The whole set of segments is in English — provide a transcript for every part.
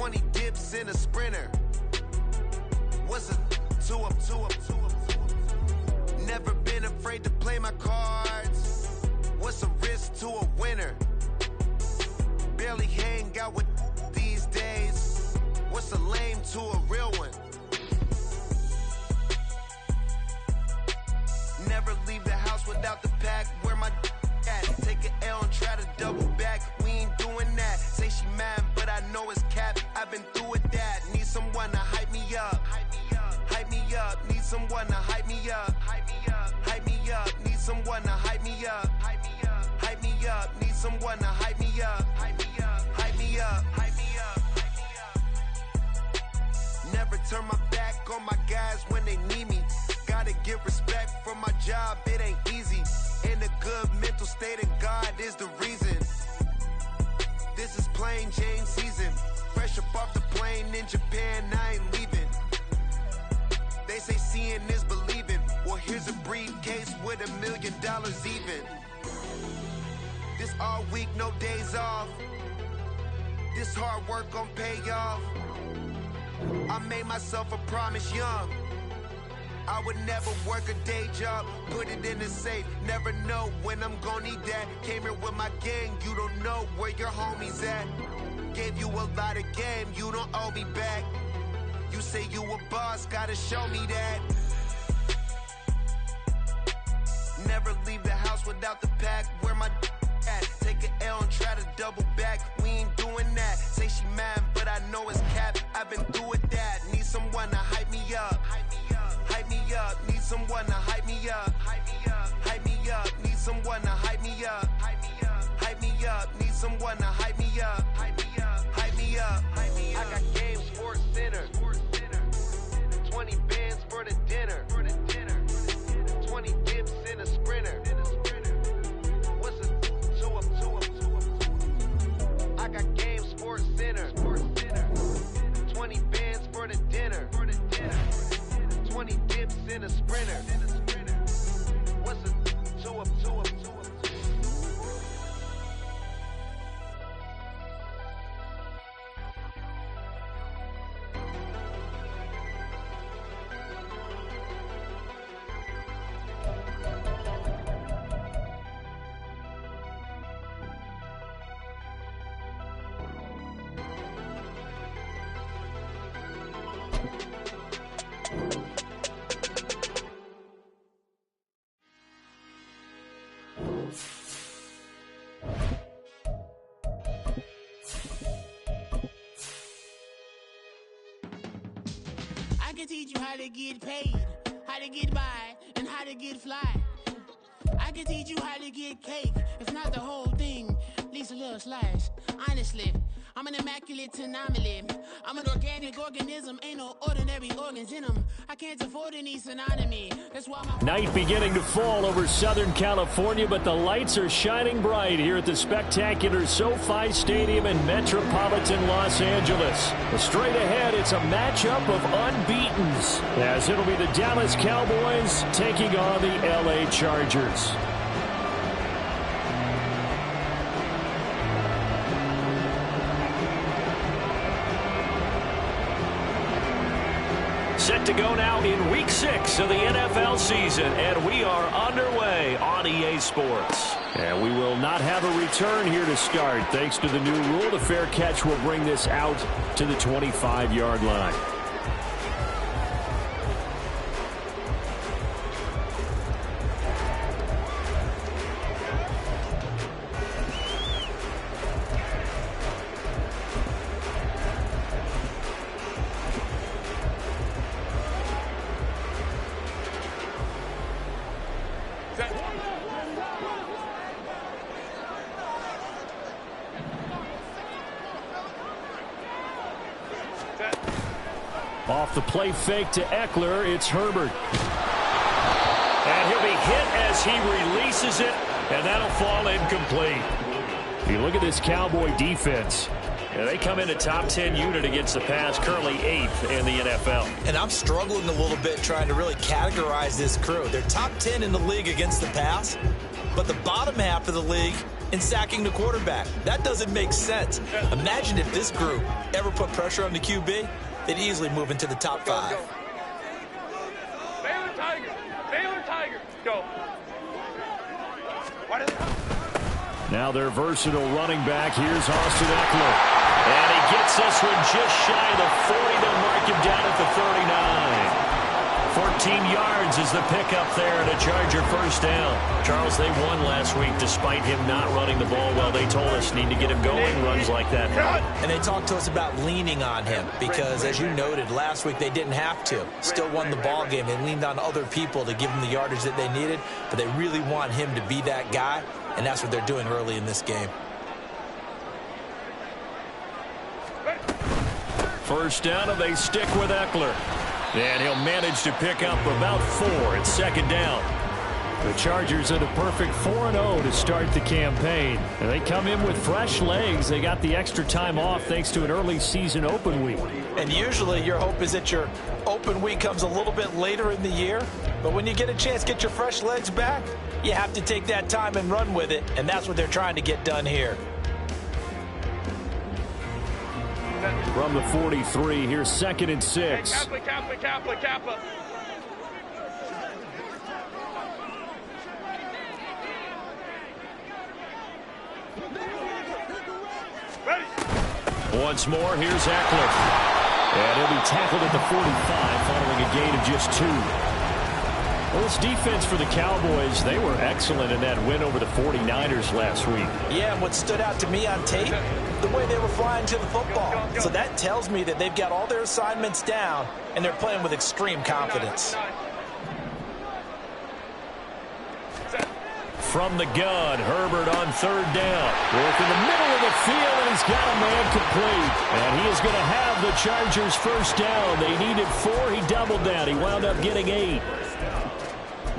20 dips in a sprinter. What's a two up? Never been afraid to play my cards. What's a risk to a winner? Barely hang out with these days. What's a lame to a real one? Never leave the house without the pack. Where my at? Take an L and try to double back. We ain't doing that. Say she mad, but I know it's cap. I've been through with that. Need someone to hype me up. Hype me up. Need someone to hype me up. Hype me up. Need someone to hype me up. Hype me up. Need someone to hype me up. Hype me up. Never turn my back on my guys when they need me. Gotta give respect for my job, it ain't easy. In a good mental state, and God is the reason. This is plain Jane season. Fresh up off the plane in Japan, I ain't leaving. They say seeing is believing. Well, here's a briefcase with $1 million even. This all week, no days off. This hard work gon' pay off. I made myself a promise young. I would never work a day job, put it in the safe. Never know when I'm gon' need that. Came here with my gang, you don't know where your homies at. Gave you a lot of game, you don't owe me back. You say you a boss, gotta show me that. Never leave the house without the pack. Where my at? Take an L and try to double back. We ain't doing that. Say she mad, but I know it's cap. I've been through with that. Need someone to hype me up. Hype me up. Need someone to hype me up. Hype me up. Need someone to hype me up. Hype me up. Need someone to hype me up. Hype me up. I got Game Sports Center. 20 bands for the dinner. 20 dips in a sprinter. What's a two up? I got Game Sports Center. 20 bands for the dinner. 20 dips in a sprinter. What's a two up? I can teach you how to get paid, how to get by, and how to get fly. I can teach you how to get cake, if not the whole thing, at least a little slice. Honestly, I'm an immaculate anomaly. I'm an organic organism, ain't no ordinary organs in them. I can't afford any synonymy. That's why my night beginning to fall over Southern California, but the lights are shining bright here at the spectacular SoFi Stadium in metropolitan Los Angeles. Straight ahead, it's a matchup of unbeatens, as it'll be the Dallas Cowboys taking on the LA Chargers. Set to go now in Week 6 of the NFL season, and we are underway on EA Sports. And we will not have a return here to start. Thanks to the new rule, the fair catch will bring this out to the 25-yard line. Off the play fake to Eckler, it's Herbert. And he'll be hit as he releases it, and that'll fall incomplete. If you look at this Cowboy defense, they come in a top 10 unit against the pass, currently 8th in the NFL. And I'm struggling a little bit trying to really categorize this crew. They're top 10 in the league against the pass, but the bottom half of the league in sacking the quarterback. That doesn't make sense. Imagine if this group ever put pressure on the QB, they'd easily move into the top 5. Baylor Tiger. Baylor Tiger. Go. Now their versatile running back. Here's Austin Eckler. And he gets this one just shy of the 40. They'll mark him down at the 39. 14 yards is the pickup there and a Charger first down. Charles, they won last week despite him not running the ball well. They told us need to get him going. Runs like that. And they talked to us about leaning on him because, as you noted, last week they didn't have to. Still won the ball game. They leaned on other people to give them the yardage that they needed, but they really want him to be that guy, and that's what they're doing early in this game. First down, and they stick with Eckler. And he'll manage to pick up about 4 at second down. The Chargers are the perfect 4-0 to start the campaign. And they come in with fresh legs. They got the extra time off thanks to an early season open week. And usually your hope is that your open week comes a little bit later in the year. But when you get a chance to get your fresh legs back, you have to take that time and run with it. And that's what they're trying to get done here. From the 43, here's 2nd and 6. Kappa. Ready. Once more, here's Eckler. And he'll be tackled at the 45 following a gain of just 2. Well, this defense for the Cowboys, they were excellent in that win over the 49ers last week. Yeah, and what stood out to me on tape, the way they were flying to the football. So that tells me that they've got all their assignments down, and they're playing with extreme confidence. From the gun, Herbert on 3rd down. Work in the middle of the field, and he's got a man complete. And he is going to have the Chargers first down. They needed 4. He doubled that. He wound up getting 8.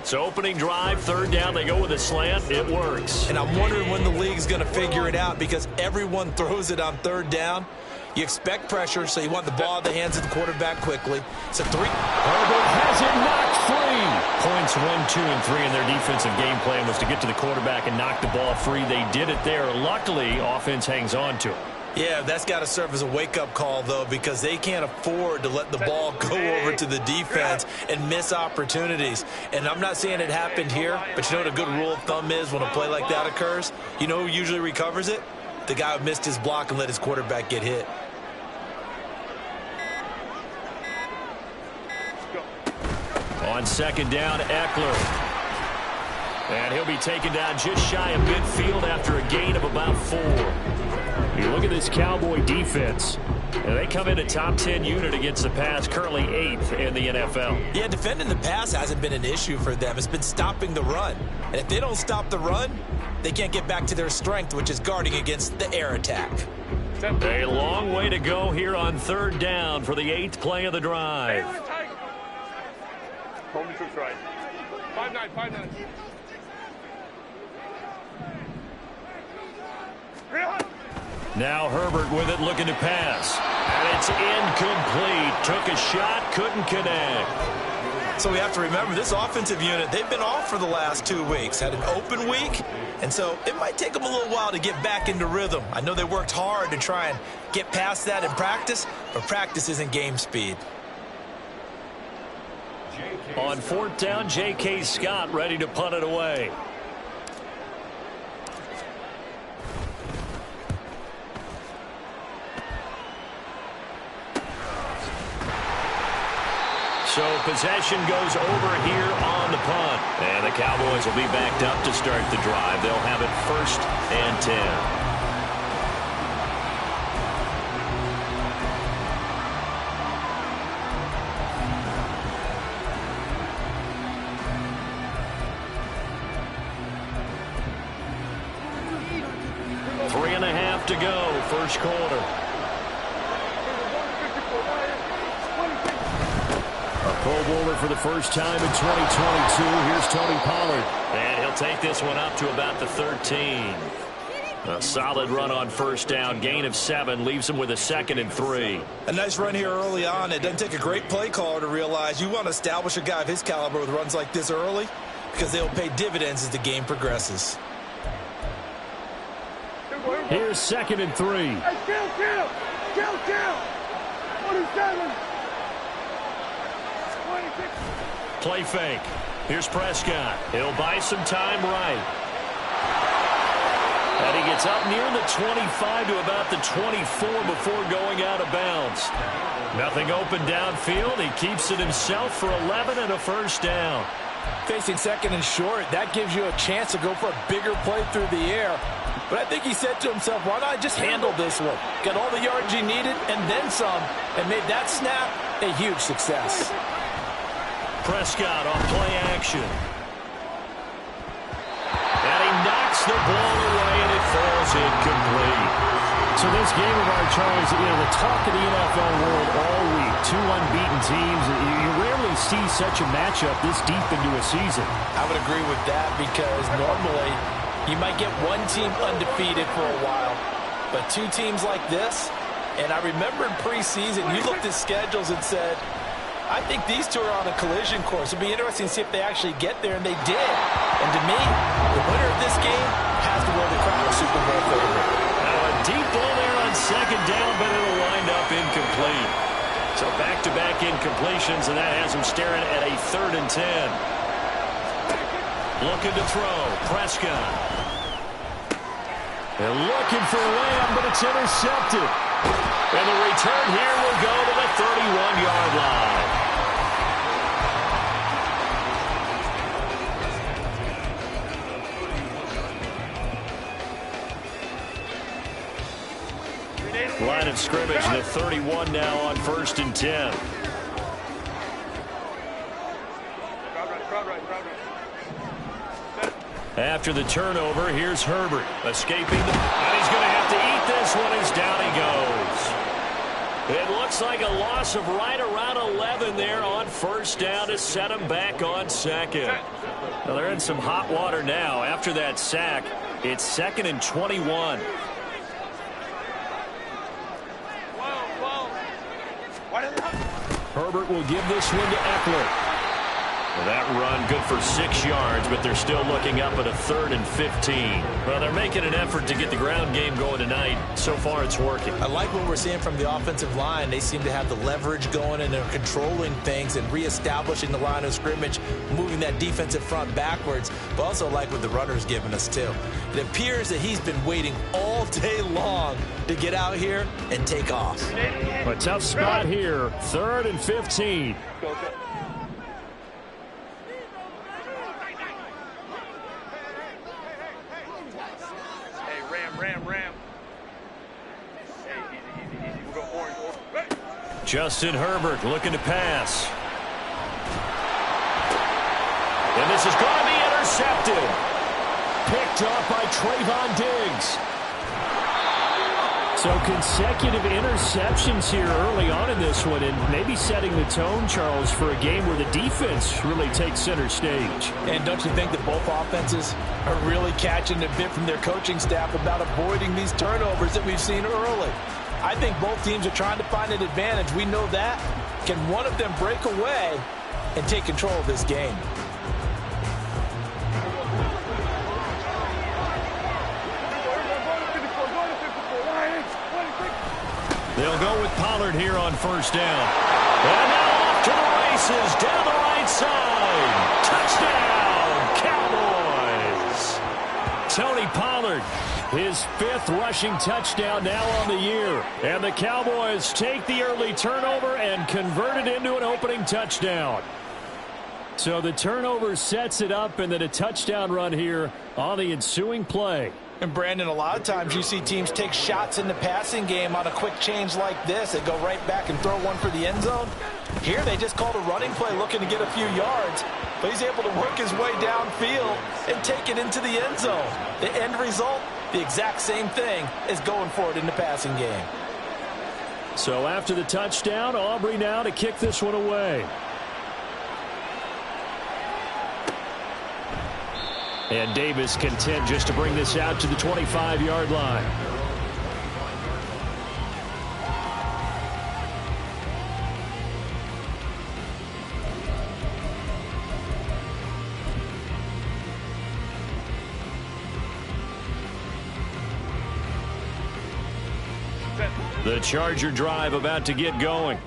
So opening drive, 3rd down, they go with a slant. It works. And I'm wondering when the league's going to figure it out because everyone throws it on 3rd down. You expect pressure, so you want the ball in the hands of the quarterback quickly. It's a 3. Herbert has it knocked free. Points 1, 2, and 3 in their defensive game plan was to get to the quarterback and knock the ball free. They did it there. Luckily, offense hangs on to it. Yeah, that's got to serve as a wake-up call, though, because they can't afford to let the ball go over to the defense and miss opportunities. And I'm not saying it happened here, but you know what a good rule of thumb is when a play like that occurs? You know who usually recovers it? The guy who missed his block and let his quarterback get hit. On 2nd down, Eckler. And he'll be taken down just shy of midfield after a gain of about 4. You look at this Cowboy defense, and they come in a top 10 unit against the pass, currently 8th in the NFL. Yeah, defending the pass hasn't been an issue for them. It's been stopping the run. And if they don't stop the run, they can't get back to their strength, which is guarding against the air attack. A long way to go here on 3rd down for the 8th play of the drive. Home troops right. 5-9. Now Herbert with it, looking to pass. And it's incomplete. Took a shot, couldn't connect. So we have to remember this offensive unit, they've been off for the last 2 weeks. Had an open week, and so it might take them a little while to get back into rhythm. I know they worked hard to try and get past that in practice, but practice isn't game speed. On 4th down, J.K. Scott ready to punt it away. So possession goes over here on the punt. And the Cowboys will be backed up to start the drive. They'll have it 1st and 10. Three and a half to go, first quarter. A Pro Bowler for the first time in 2022. Here's Tony Pollard. And he'll take this one up to about the 13. A solid run on 1st down. Gain of 7 leaves him with a 2nd and 3. A nice run here early on. It doesn't take a great play caller to realize you want to establish a guy of his caliber with runs like this early because they'll pay dividends as the game progresses. Here's 2nd and 3. Hey, kill. 27. 26. Play fake. Here's Prescott. He'll buy some time right. And he gets up near the 25 to about the 24 before going out of bounds. Nothing open downfield. He keeps it himself for 11 and a first down. Facing 2nd and short, that gives you a chance to go for a bigger play through the air. But I think he said to himself, why not just handle this one? Got all the yards he needed and then some, and made that snap a huge success. Prescott on play action. And he knocks the ball away, and it falls incomplete. So this game of our Charles, the talk of the NFL world all week, 2 unbeaten teams. You rarely see such a matchup this deep into a season. I would agree with that because normally you might get one team undefeated for a while, but 2 teams like this, and I remember in preseason, you looked at schedules and said, I think these 2 are on a collision course. It'll be interesting to see if they actually get there, and they did. And to me, the winner of this game has to wear the crown of Super Bowl favorite. Now a deep ball there on 2nd down, but it'll wind up incomplete. So back-to-back incompletions, and that has him staring at a 3rd and 10. Looking to throw. Prescott. They're looking for Lamb, but it's intercepted. And the return here will go to the 31-yard line. Line of scrimmage, the 31 now on 1st and 10. After the turnover, here's Herbert escaping, and he's going to have to eat this one as down he goes. It looks like a loss of right around 11 there on 1st down to set him back on 2nd. Well, they're in some hot water now. After that sack, it's 2nd and 21. Herbert will give this one to Eckler. Well, that run good for 6 yards, but they're still looking up at a 3rd and 15. Well, they're making an effort to get the ground game going tonight. So far, it's working. I like what we're seeing from the offensive line. They seem to have the leverage going, and they're controlling things and reestablishing the line of scrimmage, moving that defensive front backwards, but also like what the runner's giving us, too. It appears that he's been waiting all day long to get out here and take off. A tough spot here, 3rd and 15. Ram. Hey, easy. We'll go orange. Justin Herbert looking to pass. And this is going to be intercepted. Picked off by Trayvon Diggs. So consecutive interceptions here early on in this one, and maybe setting the tone, Charles, for a game where the defense really takes center stage. And don't you think that both offenses are really catching a bit from their coaching staff about avoiding these turnovers that we've seen early? I think both teams are trying to find an advantage. We know that. Can one of them break away and take control of this game? They'll go with Pollard here on 1st down. And now off to the races down the right side. Touchdown, Cowboys. Tony Pollard, his 5th rushing touchdown now on the year. And the Cowboys take the early turnover and convert it into an opening touchdown. So the turnover sets it up, and then a touchdown run here on the ensuing play. And Brandon, a lot of times you see teams take shots in the passing game on a quick change like this. They go right back and throw one for the end zone. Here they just called a running play looking to get a few yards, but he's able to work his way downfield and take it into the end zone. The end result, the exact same thing as going for it in the passing game. So after the touchdown, Aubrey now to kick this one away. And Davis content just to bring this out to the 25-yard line. The Charger drive about to get going.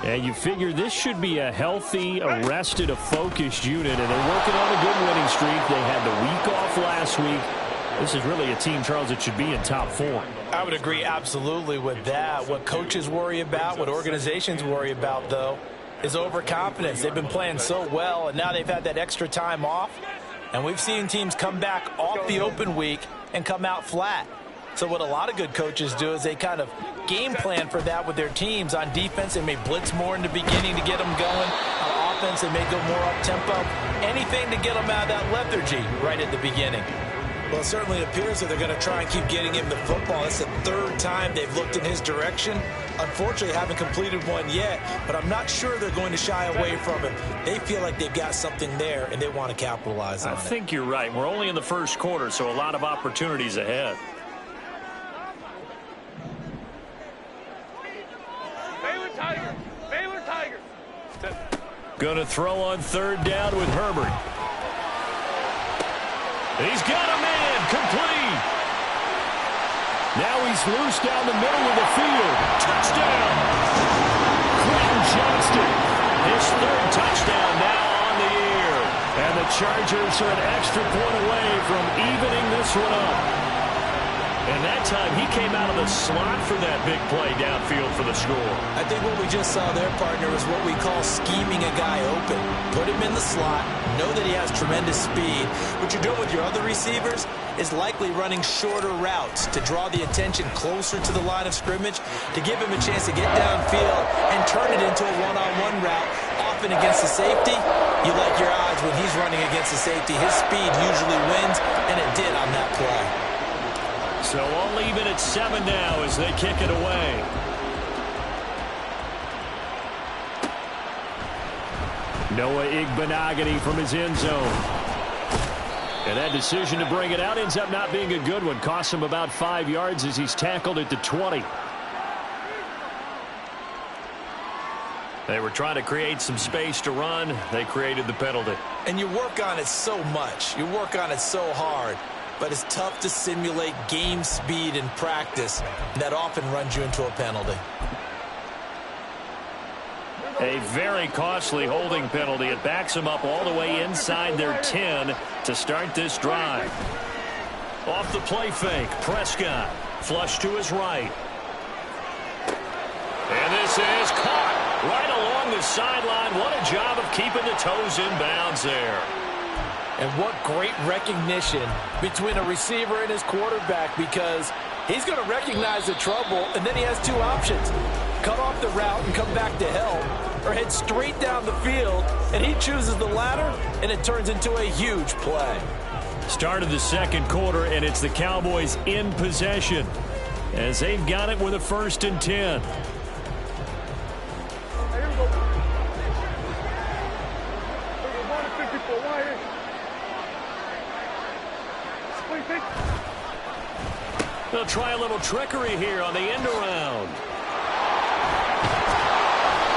And you figure this should be a healthy, arrested, a focused unit, and they're working on a good winning streak. They had the week off last week. This is really a team, Charles, that should be in top form. I would agree absolutely with that. What coaches worry about, what organizations worry about, though, is overconfidence. They've been playing so well, and now they've had that extra time off. And we've seen teams come back off the open week and come out flat. So what a lot of good coaches do is they kind of game plan for that with their teams. On defense, they may blitz more in the beginning to get them going. On offense, they may go more up-tempo. Anything to get them out of that lethargy right at the beginning. Well, it certainly appears that they're going to try and keep getting him the football. It's the third time they've looked in his direction. Unfortunately, haven't completed one yet, but I'm not sure they're going to shy away from him. They feel like they've got something there, and they want to capitalize on it. I think you're right. We're only in the first quarter, so a lot of opportunities ahead. Baylor Tiger. Going to throw on third down with Herbert. He's got a man, complete. Now he's loose down the middle of the field. Touchdown. Quentin Johnston, his third touchdown now on the year. And the Chargers are an extra point away from evening this one up. And that time he came out of the slot for that big play downfield for the score. I think what we just saw there, partner, is what we call scheming a guy open. Put him in the slot, know that he has tremendous speed. What you're doing with your other receivers is likely running shorter routes to draw the attention closer to the line of scrimmage, to give him a chance to get downfield and turn it into a one-on-one route. Often against the safety, you like your odds when he's running against the safety. His speed usually wins, and it did on that play. So all even at 7 now as they kick it away. Noah Igbenogany from his end zone. And that decision to bring it out ends up not being a good one. Costs him about 5 yards as he's tackled at the 20. They were trying to create some space to run. They created the penalty. And you work on it so much. You work on it so hard. But it's tough to simulate game speed in practice. That often runs you into a penalty. A very costly holding penalty. It backs them up all the way inside their 10 to start this drive. Off the play fake, Prescott. Flush to his right. And this is caught right along the sideline. What a job of keeping the toes in bounds there. And what great recognition between a receiver and his quarterback, because he's going to recognize the trouble, and then he has two options. Cut off the route and come back to help, or head straight down the field, and he chooses the latter, and it turns into a huge play. Start of the second quarter, and it's the Cowboys in possession as they've got it with a 1st and 10. They'll try a little trickery here on the end around.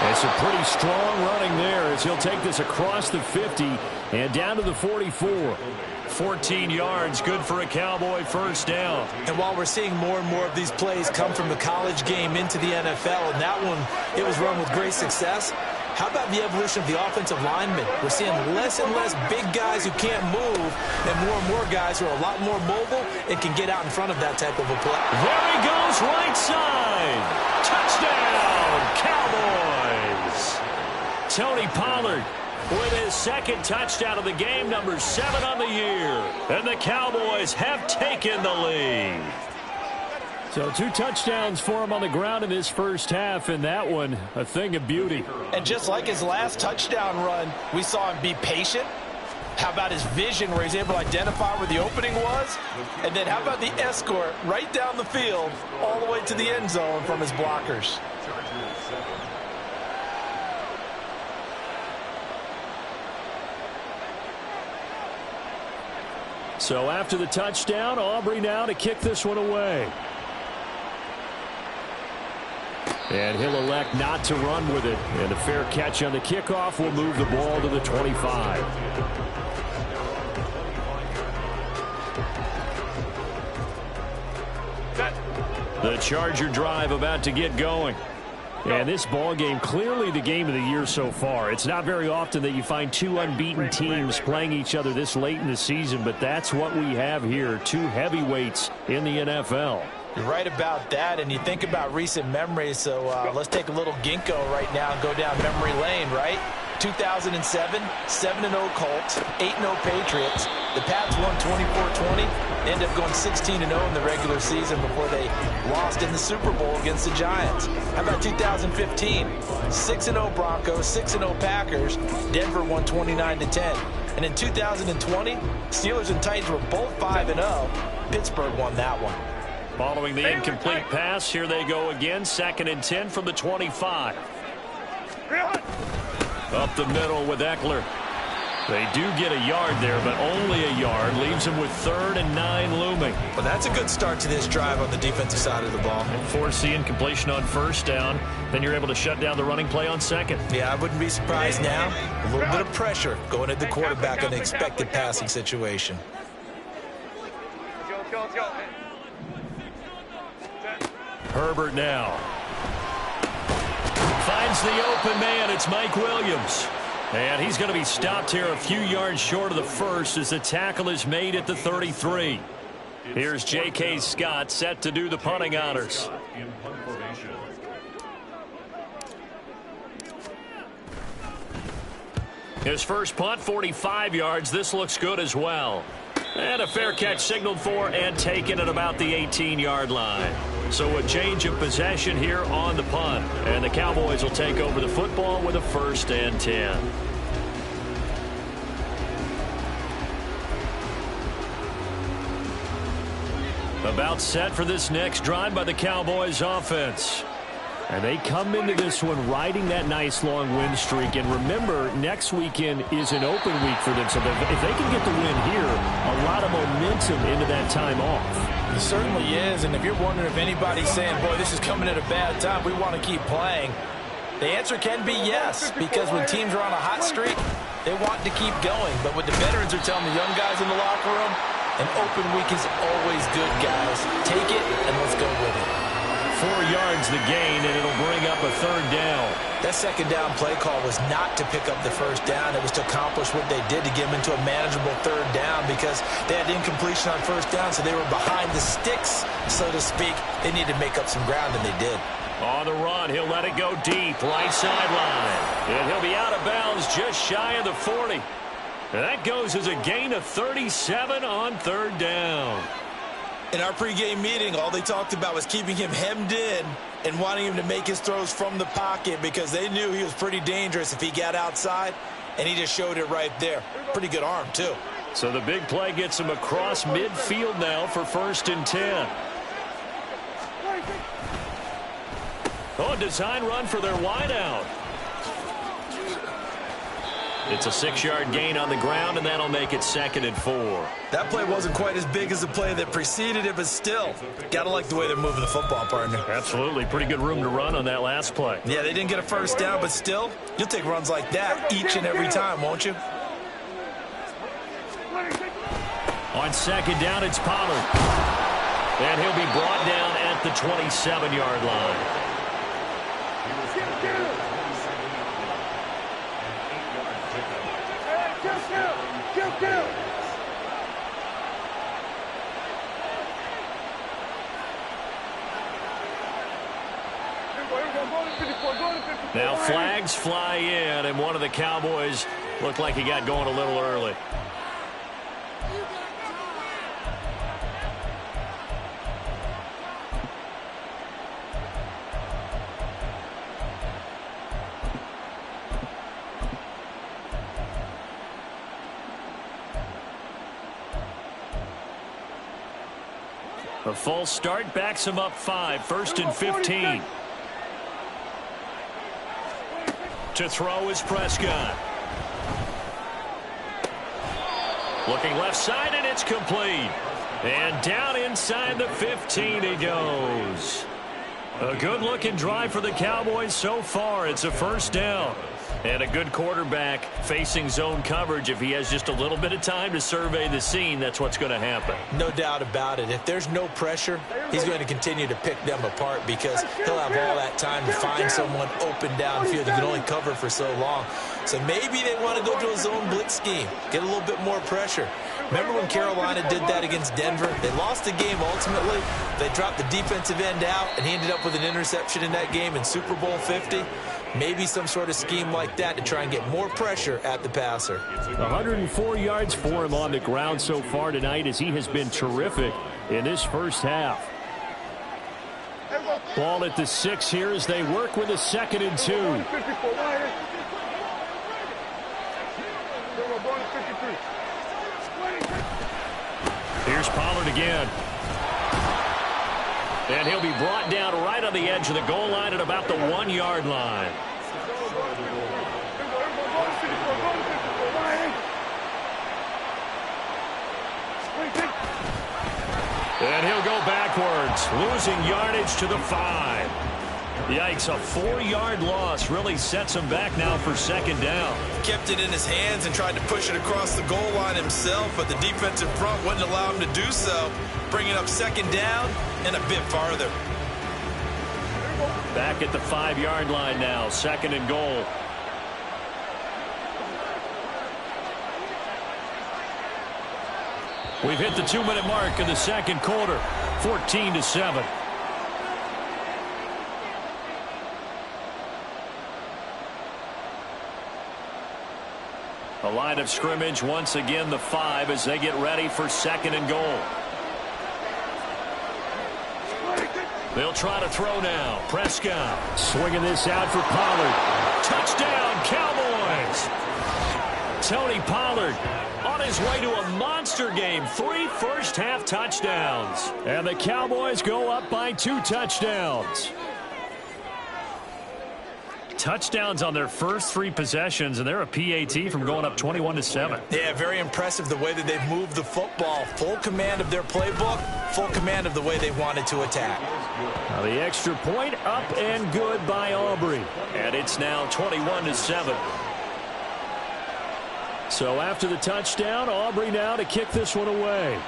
It's a pretty strong running there as he'll take this across the 50 and down to the 44. 14 yards, good for a Cowboy first down. And while we're seeing more and more of these plays come from the college game into the NFL, and that one, it was run with great success, how about the evolution of the offensive linemen? We're seeing less and less big guys who can't move and more guys who are a lot more mobile and can get out in front of that type of a play. There he goes, right side. Touchdown, Cowboys. Tony Pollard with his second touchdown of the game, number 7 on the year. And the Cowboys have taken the lead. So 2 touchdowns for him on the ground in this first half, and that one a thing of beauty. And just like his last touchdown run, we saw him be patient. How about his vision where he's able to identify where the opening was? And then how about the escort right down the field all the way to the end zone from his blockers? So after the touchdown, Aubrey now to kick this one away. And he'll elect not to run with it. And a fair catch on the kickoff will move the ball to the 25. Set. The Charger drive about to get going. And this ball game, clearly the game of the year so far. It's not very often that you find two unbeaten teams playing each other this late in the season, but that's what we have here, two heavyweights in the NFL. You're right about that, and you think about recent memories, so let's take a little ginkgo right now and go down memory lane, right? 2007, 7-0 Colts, 8-0 Patriots. The Pats won 24-20. They ended up going 16-0 in the regular season before they lost in the Super Bowl against the Giants. How about 2015? 6-0 Broncos, 6-0 Packers. Denver won 29-10. And in 2020, Steelers and Titans were both 5-0. Pittsburgh won that one. Following the incomplete pass, here they go again. 2nd and 10 from the 25. Up the middle with Eckler. They do get a yard there, but only a yard. Leaves them with 3rd and 9 looming. Well, that's a good start to this drive on the defensive side of the ball. Force the incompletion on 1st down. Then you're able to shut down the running play on 2nd. Yeah, I wouldn't be surprised now. A little bit of pressure going at the quarterback in an expected passing situation. Let's go. Herbert now. Finds the open man. It's Mike Williams. And he's going to be stopped here a few yards short of the first as the tackle is made at the 33. Here's J.K. Scott set to do the punting honors. His first punt, 45 yards. This looks good as well. And a fair catch signaled for and taken at about the 18-yard line. So a change of possession here on the punt. And the Cowboys will take over the football with a 1st and 10. About set for this next drive by the Cowboys offense. And they come into this one riding that nice long win streak. And remember, next weekend is an open week for them. So if they can get the win here, a lot of momentum into that time off. It certainly is. And if you're wondering if anybody's saying, boy, this is coming at a bad time, we want to keep playing, the answer can be yes. Because when teams are on a hot streak, they want to keep going. But what the veterans are telling the young guys in the locker room, an open week is always good, guys. Take it and let's go with it. 4 yards the gain, and it'll bring up a 3rd down. That 2nd down play call was not to pick up the 1st down. It was to accomplish what they did to get them into a manageable 3rd down because they had incompletion on 1st down, so they were behind the sticks, so to speak. They needed to make up some ground, and they did. On the run, he'll let it go deep, right sideline. And he'll be out of bounds just shy of the 40. And that goes as a gain of 37 on 3rd down. In our pregame meeting, all they talked about was keeping him hemmed in and wanting him to make his throws from the pocket because they knew he was pretty dangerous if he got outside, and he just showed it right there. Pretty good arm, too. So the big play gets him across midfield now for 1st and 10. Oh, design run for their wideout. It's a 6-yard gain on the ground, and that'll make it 2nd and 4. That play wasn't quite as big as the play that preceded it, but still, got to like the way they're moving the football, partner. Absolutely. Pretty good room to run on that last play. Yeah, they didn't get a 1st down, but still, you'll take runs like that each and every time, won't you? On 2nd down, it's Pollard. And he'll be brought down at the 27-yard line. Now flags fly in, and one of the Cowboys looked like he got going a little early. A false start backs him up 5, 1st and 15. To throw is Prescott. Looking left side, and it's complete. And down inside the 15 he goes. A good-looking drive for the Cowboys so far. It's a first down. And a good quarterback facing zone coverage. If he has just a little bit of time to survey the scene, that's what's going to happen. No doubt about it. If there's no pressure, he's going to continue to pick them apart because he'll have all that time to find someone open downfield. He can only cover for so long. So maybe they want to go to a zone blitz scheme, get a little bit more pressure. Remember when Carolina did that against Denver? They lost the game ultimately. They dropped the defensive end out, and he ended up with an interception in that game in Super Bowl 50. Maybe some sort of scheme like that to try and get more pressure at the passer. 104 yards for him on the ground so far tonight as he has been terrific in this first half. Ball at the 6 here as they work with a 2nd and 2. Here's Pollard again. And he'll be brought down right on the edge of the goal line at about the 1-yard line. And he'll go backwards, losing yardage to the 5. Yikes, a 4-yard loss really sets him back now for 2nd down. Kept it in his hands and tried to push it across the goal line himself, but the defensive front wouldn't allow him to do so, bringing up 2nd down and a bit farther. Back at the 5-yard line now, 2nd and goal. We've hit the 2-minute mark in the 2nd quarter, 14-7. A line of scrimmage once again the 5 as they get ready for 2nd and goal. They'll try to throw now. Prescott swinging this out for Pollard. Touchdown, Cowboys! Tony Pollard on his way to a monster game. 3 first-half touchdowns. And the Cowboys go up by 2 touchdowns. Touchdowns on their first 3 possessions, and they're a PAT from going up 21-7. Yeah, very impressive the way that they've moved the football. Full command of their playbook, full command of the way they wanted to attack. Now the extra point up and good by Aubrey. And it's now 21-7. So after the touchdown, Aubrey now to kick this one away.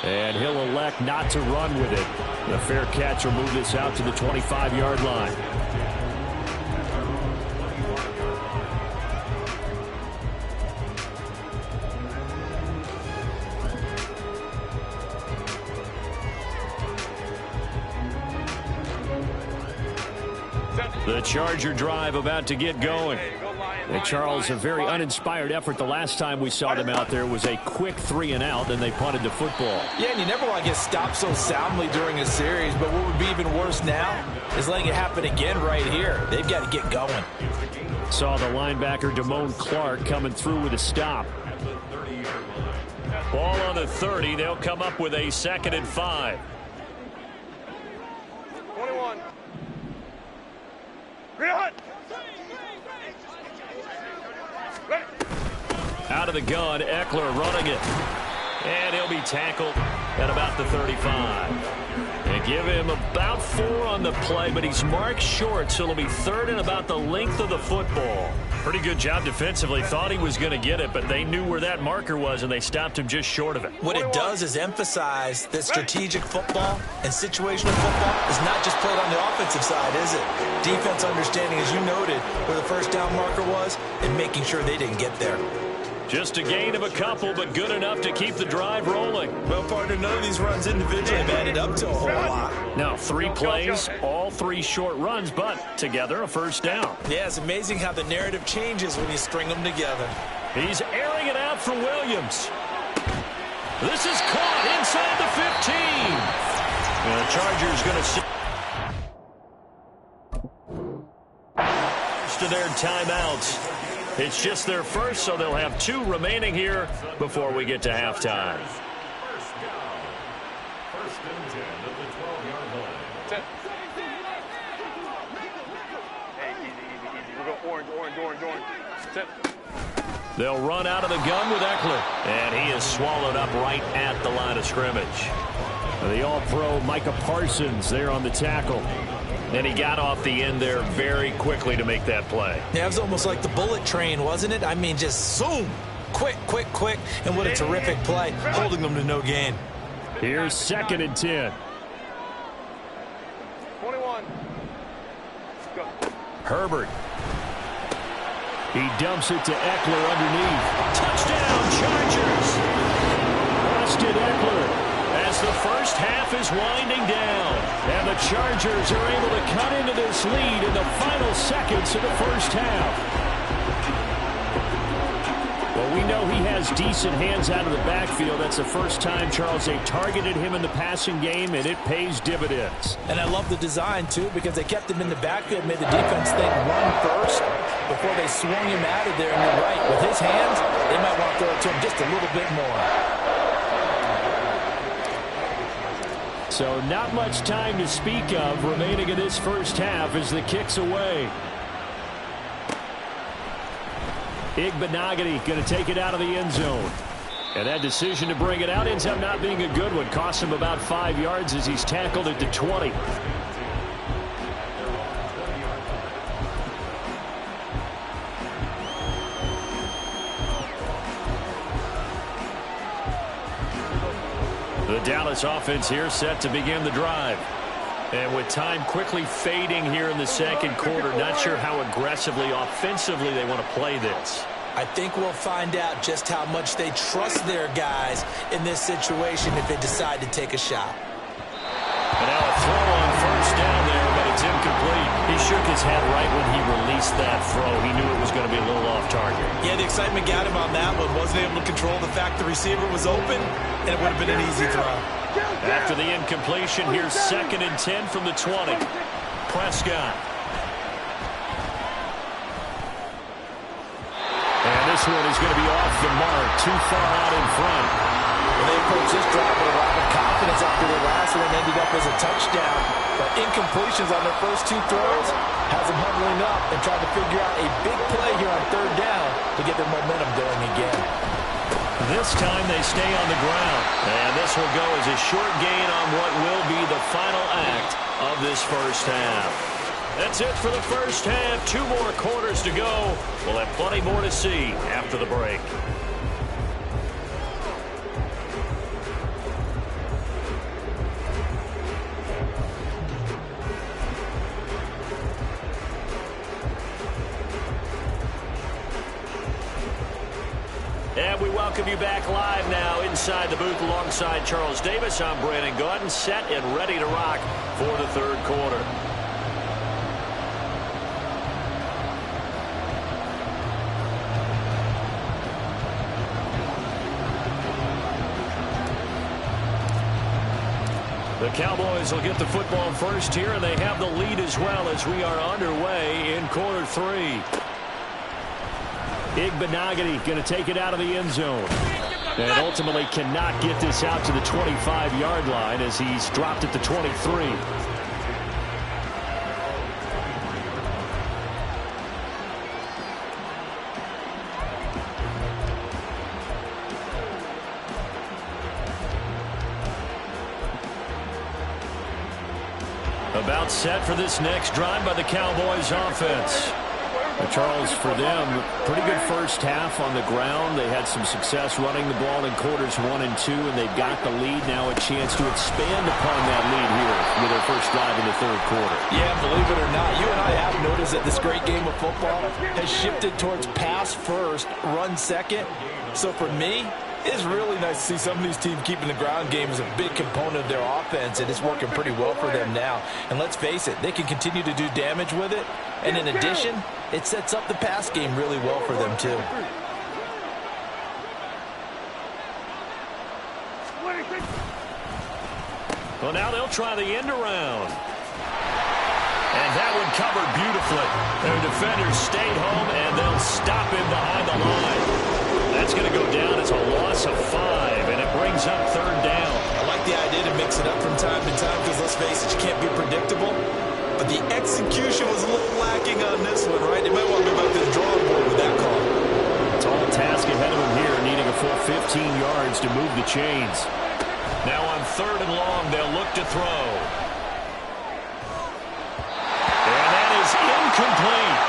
And he'll elect not to run with it. The fair catch will move this out to the 25-yard line. The Charger drive about to get going. And Charles, a very uninspired effort. The last time we saw them out there was a quick 3-and-out, then they punted the football. Yeah, and you never want to get stopped so soundly during a series, but what would be even worse now is letting it happen again right here. They've got to get going. Saw the linebacker Damone Clark coming through with a stop. Ball on the 30. They'll come up with a 2nd and 5. 21. Green Hunt. Out of the gun, Eckler running it. And he'll be tackled at about the 35. They give him about 4 on the play, but he's marked short, so it'll be 3rd and about the length of the football. Pretty good job defensively. Thought he was going to get it, but they knew where that marker was, and they stopped him just short of it. What it does is emphasize that strategic football and situational football is not just played on the offensive side, is it? Defense understanding, as you noted, where the first down marker was and making sure they didn't get there. Just a gain of a couple, but good enough to keep the drive rolling. Well, partner, none of these runs individually have added up to a whole lot. Now 3 plays, all 3 short runs, but together a first down. Yeah, it's amazing how the narrative changes when you string them together. He's airing it out for Williams. This is caught inside the 15. The Chargers going to to their timeouts. It's just their first, so they'll have 2 remaining here before we get to halftime. First and 10 of the 12-yard line. Hey, easy. We're going orange. 10. They'll run out of the gun with Eckler, and he is swallowed up right at the line of scrimmage. The All-Pro Micah Parsons there on the tackle. And he got off the end there very quickly to make that play. Yeah, it was almost like the bullet train, wasn't it? I mean, just zoom. Quick, quick, quick. And what a terrific play, holding them to no gain. Here's 2nd and 10. 21. Go. Herbert. He dumps it to Eckler underneath. Touchdown, Chargers! Austin Eckler as the first half is winding down. And the Chargers are able to cut into this lead in the final seconds of the first half. Well, we know he has decent hands out of the backfield. That's the first time, Charles, they targeted him in the passing game, and it pays dividends. And I love the design, too, because they kept him in the backfield, made the defense think run first before they swung him out of there. And you're right, with his hands, they might want to throw it to him just a little bit more. So not much time to speak of remaining in this first half as the kick's away. Igbenogany going to take it out of the end zone. And that decision to bring it out ends up not being a good one. Costs him about 5 yards as he's tackled at the 20. The Dallas offense here set to begin the drive. And with time quickly fading here in the second quarter, not sure how aggressively, offensively they want to play this. I think we'll find out just how much they trust their guys in this situation if they decide to take a shot. And now a throw on first down there, but it's incomplete. He shook his head right when he released that throw. He knew it was going to be a little off target. Yeah, the excitement got him on that one. Wasn't able to control the fact the receiver was open, and it would have been an easy throw. After the incompletion, here's 2nd and 10 from the 20. Prescott. And this one is going to be off the mark, too far out in front. Well, they approached this drive with a lot of confidence after the last one ended up as a touchdown. But incompletions on their first 2 throws has them huddling up and trying to figure out a big play here on 3rd down to get their momentum going again. This time they stay on the ground. And this will go as a short gain on what will be the final act of this first half. That's it for the first half. 2 more quarters to go. We'll have plenty more to see after the break. And we welcome you back live now inside the booth alongside Charles Davis. I'm Brandon Gaudin, set and ready to rock for the 3rd quarter. The Cowboys will get the football first here, and they have the lead as well as we are underway in quarter 3. Igbenogany going to take it out of the end zone. And ultimately cannot get this out to the 25-yard line as he's dropped at the 23. About set for this next drive by the Cowboys offense. Charles, for them, pretty good first half on the ground. They had some success running the ball in quarters 1 and 2, and they've got the lead now, a chance to expand upon that lead here with their first drive in the 3rd quarter. Yeah, believe it or not, you and I have noticed that this great game of football has shifted towards pass first, run second. So for me, it's really nice to see some of these teams keeping the ground game as a big component of their offense, and it's working pretty well for them now. And let's face it, they can continue to do damage with it. And in addition, it sets up the pass game really well for them, too. Well, now they'll try the end around. And that one covered beautifully. Their defenders stayed home, and they'll stop him behind the line. That's going to go down as a loss of 5, and it brings up 3rd down. I like the idea to mix it up from time to time because, let's face it, you can't be predictable. But the execution was a little lacking on this one, right? They might want to go back to the drawing board with that call. Tall task ahead of him here, needing a full 15 yards to move the chains. Now on 3rd and long, they'll look to throw. And that is incomplete.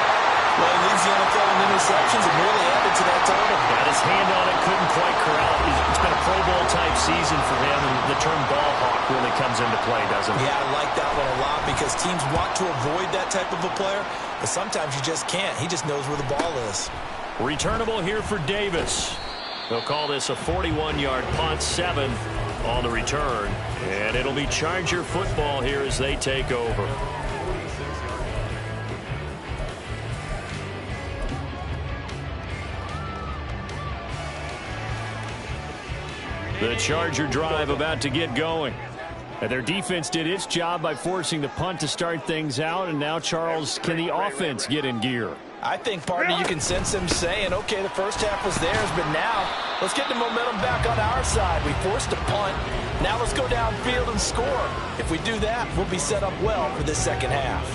Well, he leads the NFL in interceptions and really added to that total. Got his hand on it, couldn't quite corral it. It's been a Pro Bowl-type season for him, and the term ball hawk really comes into play, doesn't it? Yeah, I like that one a lot because teams want to avoid that type of a player, but sometimes you just can't. He just knows where the ball is. Returnable here for Davis. They'll call this a 41-yard punt, 7 on the return. And it'll be Charger football here as they take over. The Charger drive about to get going. And their defense did its job by forcing the punt to start things out. And now, Charles, can the offense get in gear? I think, partner, you can sense them saying, okay, the first half was theirs, but now let's get the momentum back on our side. We forced a punt. Now let's go downfield and score. If we do that, we'll be set up well for this second half.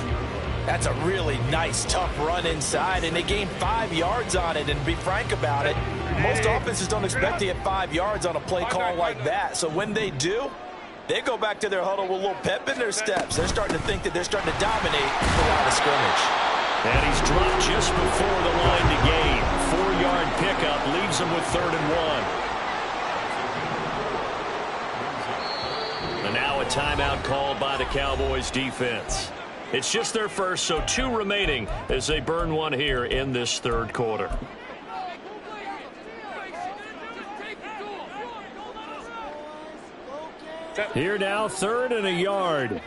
That's a really nice, tough run inside, and they gained 5 yards on it. And to be frank about it, most offenses don't expect to get 5 yards on a play call like that. So when they do, they go back to their huddle with a little pep in their steps. They're starting to think that they're starting to dominate the line of scrimmage. And he's dropped just before the line to gain. 4-yard pickup leaves them with 3rd and 1. And now a timeout called by the Cowboys defense. It's just their first, so 2 remaining as they burn one here in this 3rd quarter. Here now, 3rd and a yard.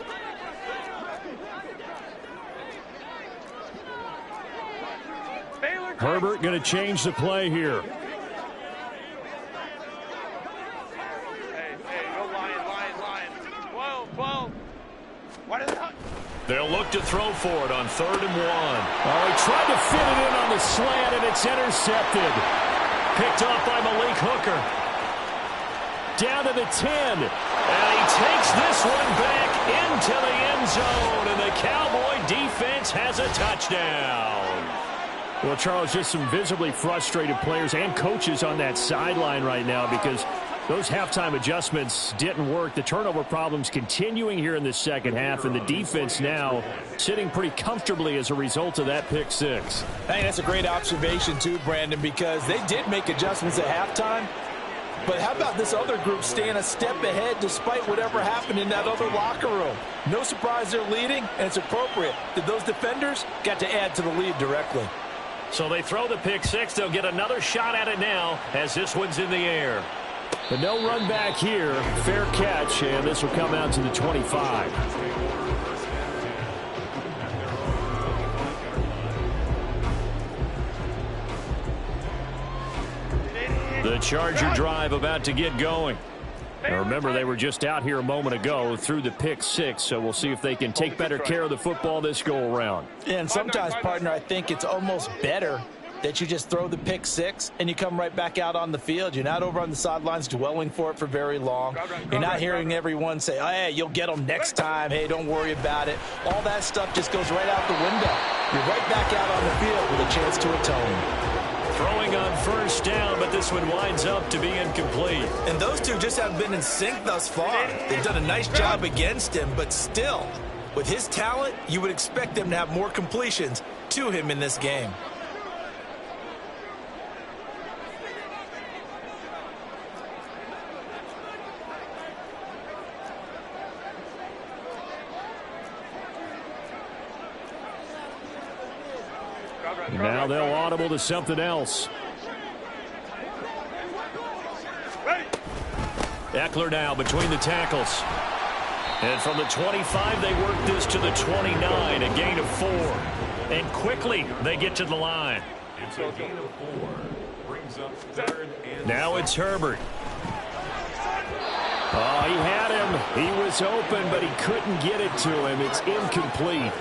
Herbert going to change the play here. Hey, go Lion. 12. What is that? They'll look to throw for it on 3rd and 1. Oh, he tried to fit it in on the slant, and it's intercepted. Picked off by Malik Hooker. Down to the 10. And he takes this one back into the end zone, and the Cowboy defense has a touchdown. Well, Charles, just some visibly frustrated players and coaches on that sideline right now because those halftime adjustments didn't work. The turnover problems continuing here in the second half, and the defense now sitting pretty comfortably as a result of that pick 6. I think that's a great observation too, Brandon, because they did make adjustments at halftime. But how about this other group staying a step ahead despite whatever happened in that other locker room? No surprise they're leading, and it's appropriate that those defenders got to add to the lead directly. So they throw the pick 6. They'll get another shot at it now as this one's in the air. But no run back here. Fair catch, and this will come out to the 25. The Charger drive about to get going. Now remember, they were just out here a moment ago through the pick 6, so we'll see if they can take better care of the football this go-around. And sometimes, partner, I think it's almost better that you just throw the pick 6 and you come right back out on the field. You're not over on the sidelines dwelling for it for very long. You're not hearing everyone say, oh, hey, you'll get them next time. Hey, don't worry about it. All that stuff just goes right out the window. You're right back out on the field with a chance to atone. Throwing on first down, but this one winds up to be incomplete. And those two just haven't been in sync thus far. They've done a nice job against him, but still, with his talent, you would expect them to have more completions to him in this game. Now they'll audible to something else. Eckler now between the tackles. And from the 25, they work this to the 29, a gain of 4. And quickly, they get to the line. It's a gain of 4. Brings up 3rd and now it's Herbert. Oh, he had him. He was open, but he couldn't get it to him. It's incomplete.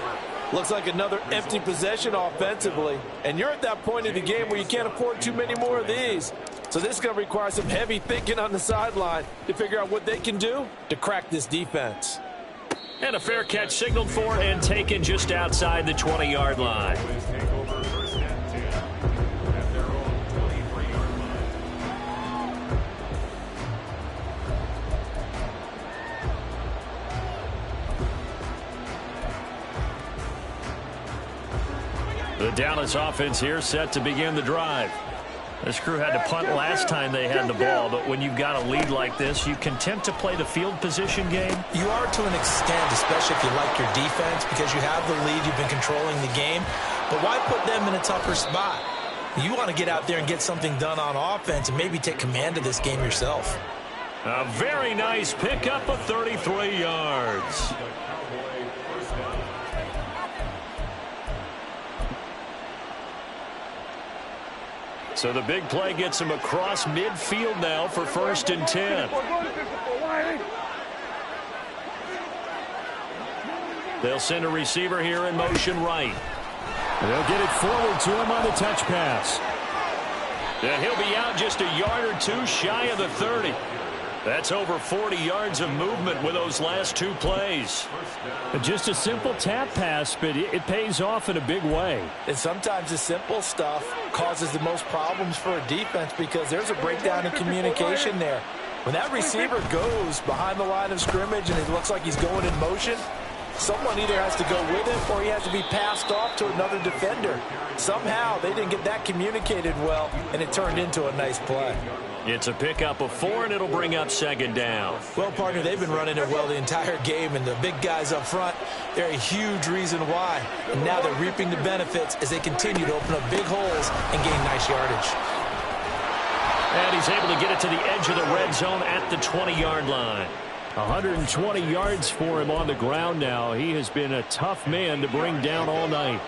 Looks like another empty possession offensively. And you're at that point in the game where you can't afford too many more of these. So this is going to require some heavy thinking on the sideline to figure out what they can do to crack this defense. And a fair catch signaled for and taken just outside the 20-yard line. The Dallas offense here set to begin the drive. This crew had to punt last time they had the ball, but when you've got a lead like this, you content to play the field position game? You are to an extent, especially if you like your defense, because you have the lead, you've been controlling the game. But why put them in a tougher spot? You want to get out there and get something done on offense and maybe take command of this game yourself. A very nice pickup of 33 yards. So the big play gets him across midfield now for 1st and 10. They'll send a receiver here in motion right. They'll get it forward to him on the touch pass. And he'll be out just a yard or two shy of the 30. That's over 40 yards of movement with those last 2 plays. Just a simple tap pass, but it pays off in a big way. And sometimes the simple stuff causes the most problems for a defense because there's a breakdown in communication there. When that receiver goes behind the line of scrimmage and it looks like he's going in motion, someone either has to go with him or he has to be passed off to another defender. Somehow they didn't get that communicated well, and it turned into a nice play. It's a pickup of 4, and it'll bring up 2nd down. Well, partner, they've been running it well the entire game, and the big guys up front, they're a huge reason why. And now they're reaping the benefits as they continue to open up big holes and gain nice yardage. And he's able to get it to the edge of the red zone at the 20-yard line. 120 yards for him on the ground now. He has been a tough man to bring down all night.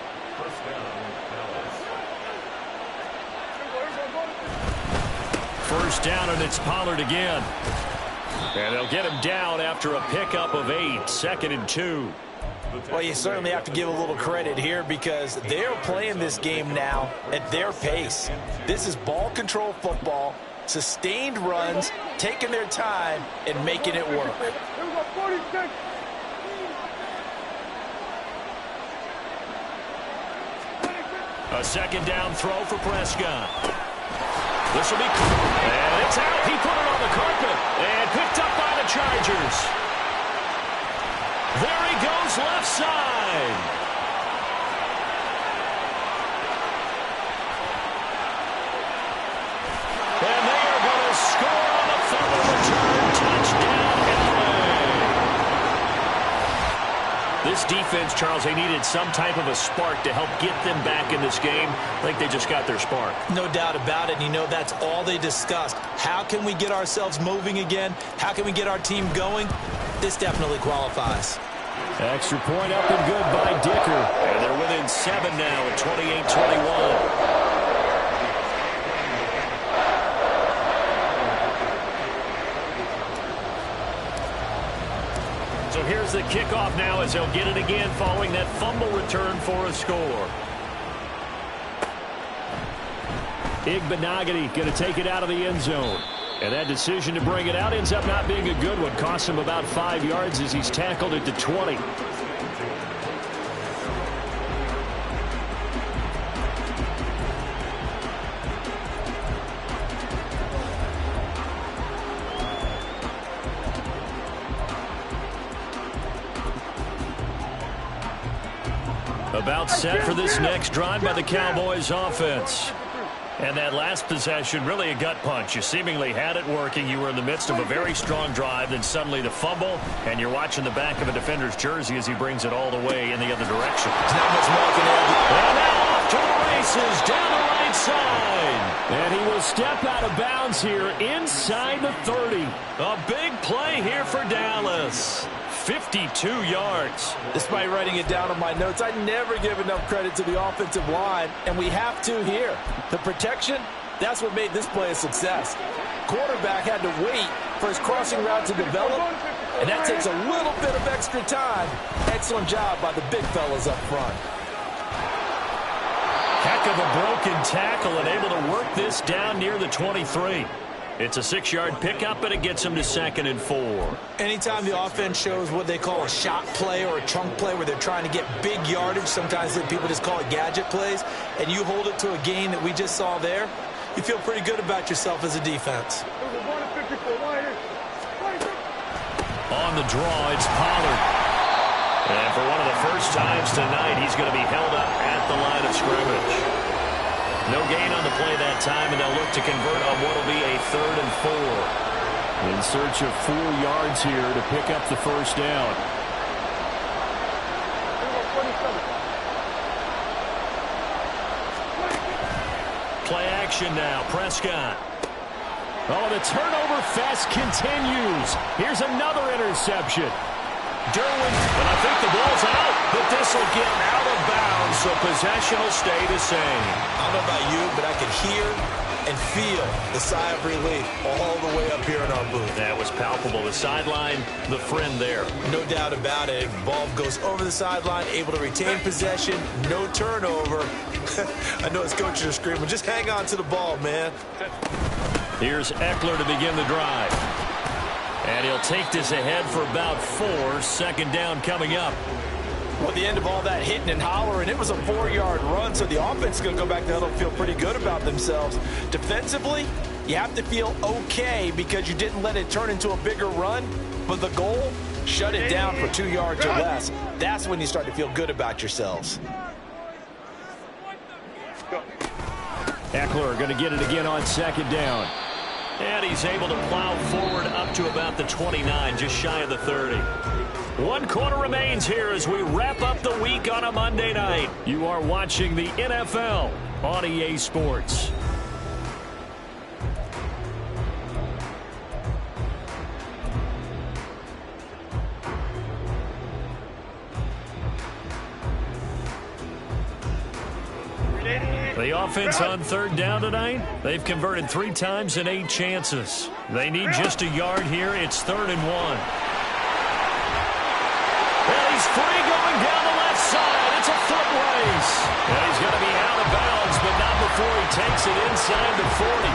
First down, and it's Pollard again. And they'll get him down after a pickup of 8, 2nd and 2. Well, you certainly have to give a little credit here because they're playing this game now at their pace. This is ball control football, sustained runs, taking their time, and making it work. A 2nd down throw for Prescott. This will be, and it's out. He put it on the carpet and picked up by the Chargers. There he goes left side. And they are going to score on the fumble return. Touchdown, LA. This defense, Charles, they needed some type of a spark to help get them back in this game. I think they just got their spark. No doubt about it. And you know, that's all they discussed. How can we get ourselves moving again? How can we get our team going? This definitely qualifies. Extra point up and good by Dicker. And they're within 7 now at 28-21. So here's the kickoff now as they'll get it again following that fumble return for a score. Igbenogany going to take it out of the end zone. And that decision to bring it out ends up not being a good one. Costs him about 5 yards as he's tackled at the 20. About set for this next drive by the Cowboys offense. And that last possession, really a gut punch. You seemingly had it working. You were in the midst of a very strong drive, then suddenly the fumble, and you're watching the back of a defender's jersey as he brings it all the way in the other direction. There's not much more can add. And now off to the races down the right side. And he will step out of bounds here inside the 30. A big play here for Dallas. 52 yards. Despite writing it down on my notes, I never give enough credit to the offensive line, and we have to here. The protection, that's what made this play a success. Quarterback had to wait for his crossing route to develop, and that takes a little bit of extra time. Excellent job by the big fellas up front. Heck of a broken tackle and able to work this down near the 23. It's a 6-yard pickup, but it gets him to 2nd and 4. Anytime the offense shows what they call a shot play or a chunk play where they're trying to get big yardage, sometimes people just call it gadget plays, and you hold it to a gain that we just saw there, you feel pretty good about yourself as a defense. On the draw, it's Pollard. And for one of the first times tonight, he's going to be held up at the line of scrimmage. No gain on the play that time, and they'll look to convert on what will be a 3rd and 4. In search of 4 yards here to pick up the first down. Play action now. Prescott. Oh, the turnover fest continues. Here's another interception. Derwin, and I think the ball's out, but this will get out of bounds, so possession will stay the same. I don't know about you, but I can hear and feel the sigh of relief all the way up here in our booth. That was palpable. The sideline, the friend there. No doubt about it. Ball goes over the sideline, able to retain possession, no turnover. I know his coaches are screaming, just hang on to the ball, man. Here's Eckler to begin the drive. And he'll take this ahead for about 4. 2nd down coming up. Well, at the end of all that hitting and hollering, it was a 4-yard run, so the offense is going to go back to the huddle and feel pretty good about themselves. Defensively, you have to feel okay because you didn't let it turn into a bigger run, but the goal, shut it down for 2 yards or less. That's when you start to feel good about yourselves. Eckler going to get it again on 2nd down. And he's able to plow forward up to about the 29, just shy of the 30. 1 quarter remains here as we wrap up the week on a Monday night. You are watching the NFL on EA Sports. The offense on 3rd down tonight, they've converted 3 times and 8 chances. They need just a yard here. It's 3rd and 1. Well, he's free going down the left side. It's a foot race. And he's going to be out of bounds, but not before he takes it inside the 40.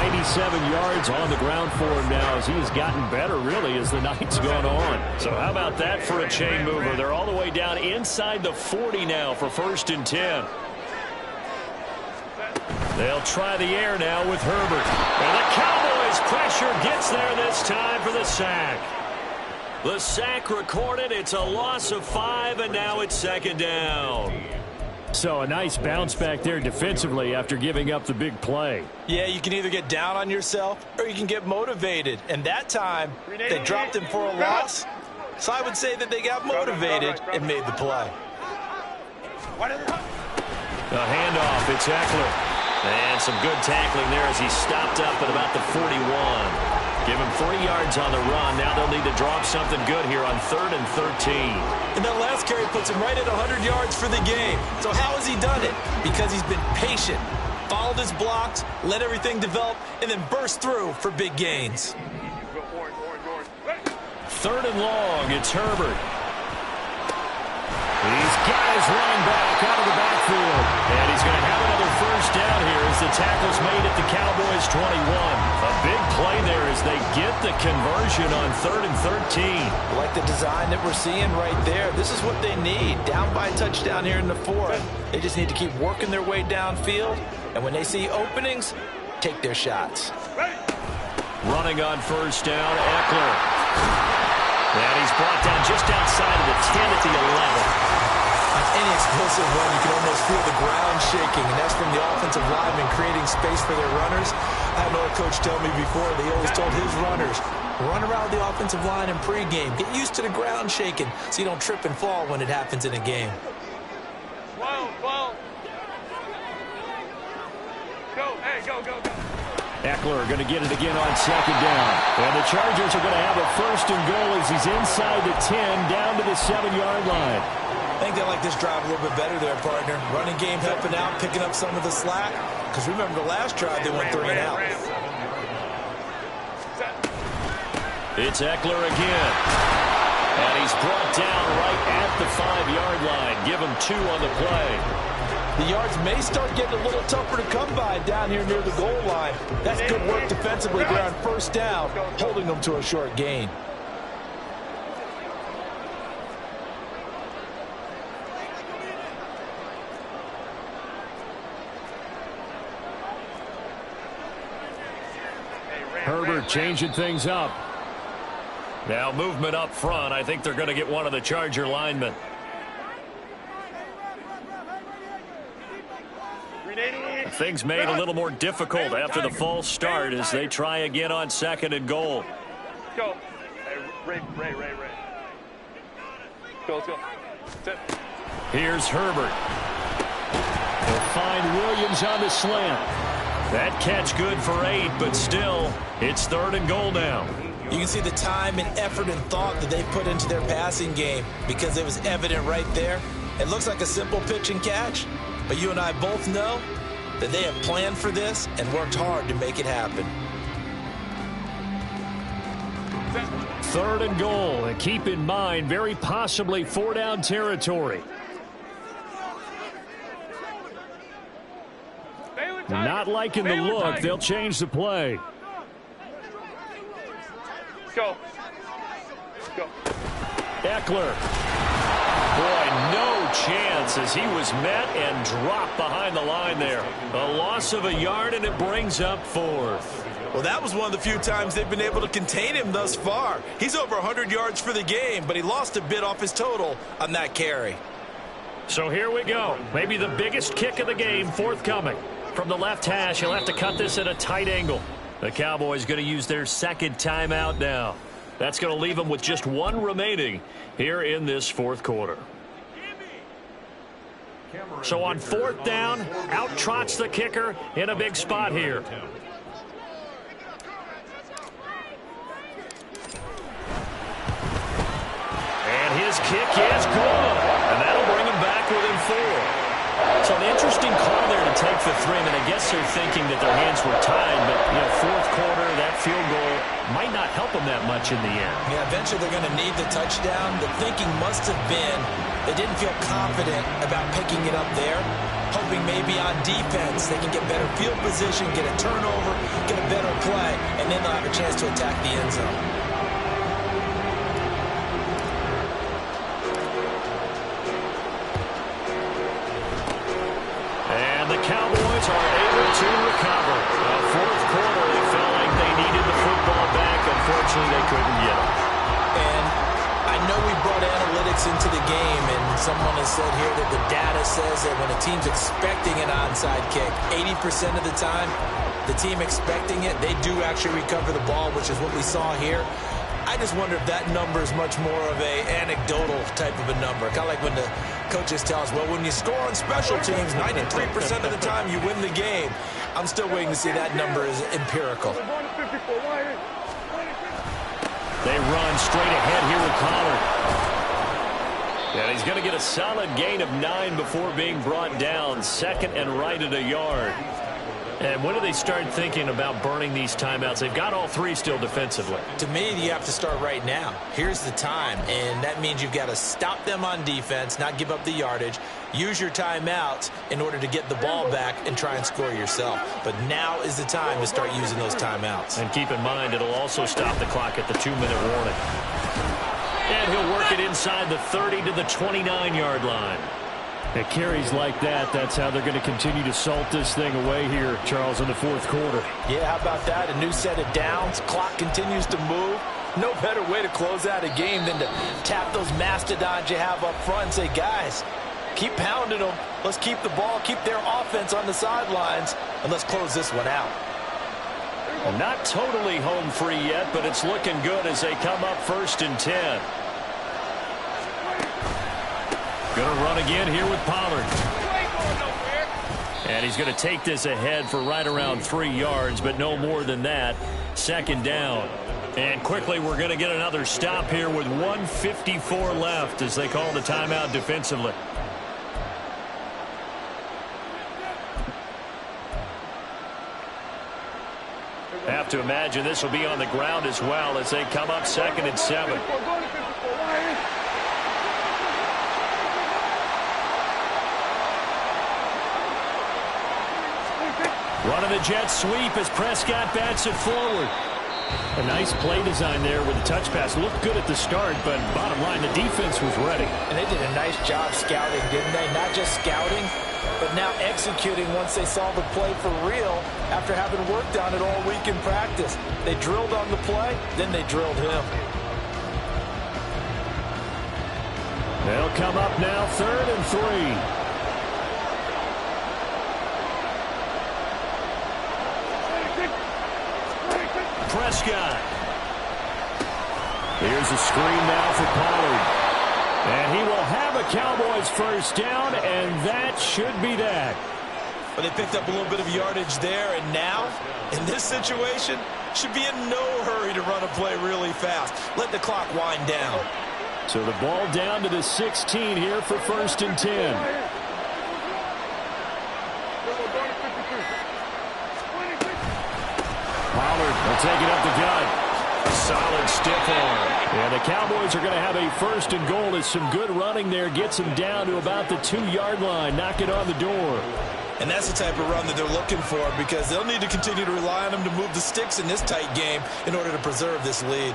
97 yards on the ground for him now as he's gotten better, really, as the night's gone on. So how about that for a chain mover? They're all the way down inside the 40 now for 1st and 10. They'll try the air now with Herbert. And the Cowboys pressure gets there this time for the sack. The sack recorded. It's a loss of 5, and now it's 2nd down. So a nice bounce back there defensively after giving up the big play. Yeah, you can either get down on yourself or you can get motivated. And that time, they dropped him for a loss. So I would say that they got motivated and made the play. The handoff, it's Eckler. And some good tackling there as he stopped up at about the 41. Give him 3 yards on the run. Now they'll need to drop something good here on 3rd and 13. And that last carry puts him right at 100 yards for the game. So how has he done it? Because he's been patient, followed his blocks, let everything develop, and then burst through for big gains. 3rd and long, it's Herbert. He's got his running back out of the backfield. And he's going to have another 1st down here as the tackle's made at the Cowboys 21. A big play there as they get the conversion on 3rd and 13. Like the design that we're seeing right there. This is what they need. Down by a touchdown here in the 4th. They just need to keep working their way downfield. And when they see openings, take their shots. Running on 1st down, Eckler. And he's brought down just outside of the 10 at the 11. On any explosive run, you can almost feel the ground shaking, and that's from the offensive linemen creating space for their runners. I had an old coach tell me before, they always told his runners, run around the offensive line in pregame. Get used to the ground shaking so you don't trip and fall when it happens in a game. 12. Go, hey, go. Eckler going to get it again on 2nd down. And the Chargers are going to have a 1st and goal as he's inside the 10 down to the 7-yard line. I think they like this drive a little bit better there, partner. Running game helping out, picking up some of the slack. Because remember the last drive, they went 3 and out. It's Eckler again. And he's brought down right at the 5-yard line. Give him 2 on the play. The yards may start getting a little tougher to come by down here near the goal line. That's good work defensively there on 1st down, holding them to a short gain. Herbert changing things up. Now movement up front. I think they're going to get one of the Charger linemen. Things made a little more difficult after the false start as they try again on 2nd and goal. Let's go. Hey, Ray. Let's go. Sit. Here's Herbert. They'll find Williams on the slant. That catch good for 8, but still, it's 3rd and goal now. You can see the time and effort and thought that they put into their passing game because it was evident right there. It looks like a simple pitch and catch, but you and I both know that they have planned for this and worked hard to make it happen. 3rd and goal, and keep in mind, very possibly 4-down territory. Not liking the look, they'll change the play. Let's go. Eckler. Boy, no chance as he was met and dropped behind the line there. A loss of a yard, and it brings up 4th. Well, that was one of the few times they've been able to contain him thus far. He's over 100 yards for the game, but he lost a bit off his total on that carry. So here we go. Maybe the biggest kick of the game forthcoming. From the left hash, he'll have to cut this at a tight angle. The Cowboys going to use their 2nd timeout now. That's going to leave them with just 1 remaining here in this 4th quarter. So on 4th down, out trots the kicker in a big spot here. And his kick is good. And that'll bring him back within 4. So an interesting call there to take for 3. I mean, I guess they're thinking that their hands were tied, but, 4th quarter, that field goal might not help them that much in the end. Yeah, eventually they're going to need the touchdown. The thinking must have been they didn't feel confident about picking it up there, hoping maybe on defense they can get better field position, get a turnover, get a better play, and then they'll have a chance to attack the end zone. The Cowboys are able to recover. 4th quarter, they felt like they needed the football back. Unfortunately, they couldn't get it. And I know we brought analytics into the game, and someone has said here that the data says that when a team's expecting an onside kick, 80% of the time, the team expecting it, they do actually recover the ball, which is what we saw here. I just wonder if that number is much more of a anecdotal type of a number. Kind of like when the coaches tell us, well, when you score on special teams, 93% of the time you win the game. I'm still waiting to see that number is empirical. They run straight ahead here with Pollard. And he's going to get a solid gain of 9 before being brought down. 2nd and right at a yard. And when do they start thinking about burning these timeouts? They've got all 3 still defensively. To me, you have to start right now. Here's the time, and that means you've got to stop them on defense, not give up the yardage, use your timeouts in order to get the ball back and try and score yourself. But now is the time to start using those timeouts. And keep in mind, it'll also stop the clock at the 2-minute warning. And he'll work it inside the 30 to the 29-yard line. At carries like that, that's how they're going to continue to salt this thing away here, Charles, in the 4th quarter. Yeah, how about that? A new set of downs. Clock continues to move. No better way to close out a game than to tap those mastodons you have up front and say, guys, keep pounding them. Let's keep the ball, keep their offense on the sidelines, and let's close this one out. Not totally home free yet, but it's looking good as they come up 1st and 10. Going to run again here with Pollard. And he's going to take this ahead for right around 3 yards, but no more than that. 2nd down. And quickly we're going to get another stop here with 1:54 left as they call the timeout defensively. Have to imagine this will be on the ground as well as they come up 2nd and 7. Running the jet sweep as Prescott bats it forward. A nice play design there with the touch pass. Looked good at the start, but bottom line, the defense was ready. And they did a nice job scouting, didn't they? Not just scouting, but now executing once they saw the play for real after having worked on it all week in practice. They drilled on the play, then they drilled him. They'll come up now 3rd and 3. Prescott. Here's a screen now for Pollard. And he will have a Cowboys first down, and that should be that. But they picked up a little bit of yardage there, and now, in this situation, should be in no hurry to run a play really fast. Let the clock wind down. So the ball down to the 16 here for 1st and 10. Pollard will take it up the gut. Solid stiff arm. And the Cowboys are going to have a 1st and goal as some good running there gets them down to about the 2-yard line. Knock it on the door. And that's the type of run that they're looking for, because they'll need to continue to rely on them to move the sticks in this tight game in order to preserve this lead.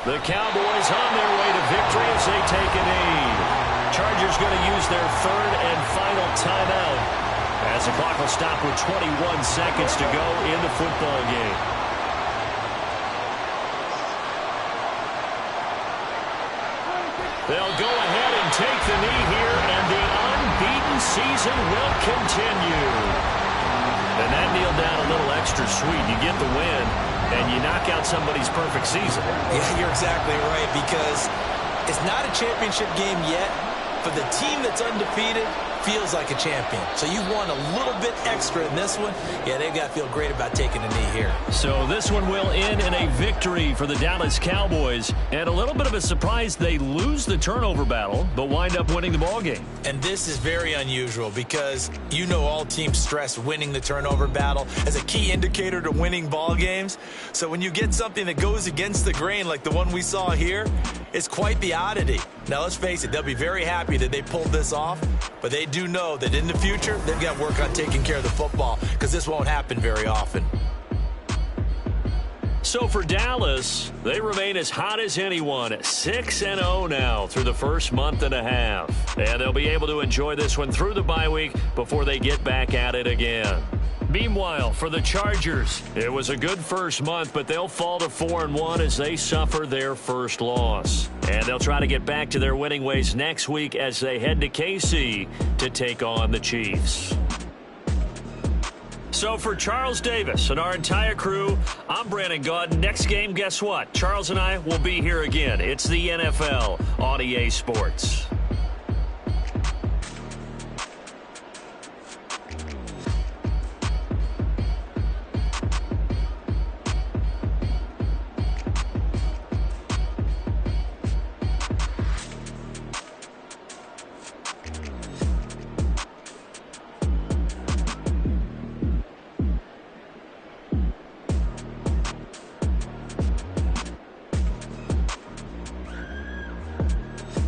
The Cowboys on their way to victory as they take a knee. Chargers going to use their 3rd and final timeout as the clock will stop with 21 seconds to go in the football game. They'll go ahead and take the knee here, and the unbeaten season will continue. And that kneeled down a little extra sweet. You get the win, and you knock out somebody's perfect season. Yeah, you're exactly right, because it's not a championship game yet, but the team that's undefeated feels like a champion. So you won a little bit extra in this one. Yeah, they've got to feel great about taking a knee here. So this one will end in a victory for the Dallas Cowboys. And a little bit of a surprise, they lose the turnover battle, but wind up winning the ballgame. And this is very unusual, because you know all teams stress winning the turnover battle as a key indicator to winning ball games. So when you get something that goes against the grain like the one we saw here, it's quite the oddity. Now, let's face it, they'll be very happy that they pulled this off, but they do know that in the future, they've got to work on taking care of the football, because this won't happen very often. So for Dallas, they remain as hot as anyone, 6-0 now through the first month and a half. And they'll be able to enjoy this one through the bye week before they get back at it again. Meanwhile, for the Chargers, it was a good first month, but they'll fall to 4-1 as they suffer their first loss. And they'll try to get back to their winning ways next week as they head to KC to take on the Chiefs. So for Charles Davis and our entire crew, I'm Brandon Gaudin. Next game, guess what? Charles and I will be here again. It's the NFL on EA Sports.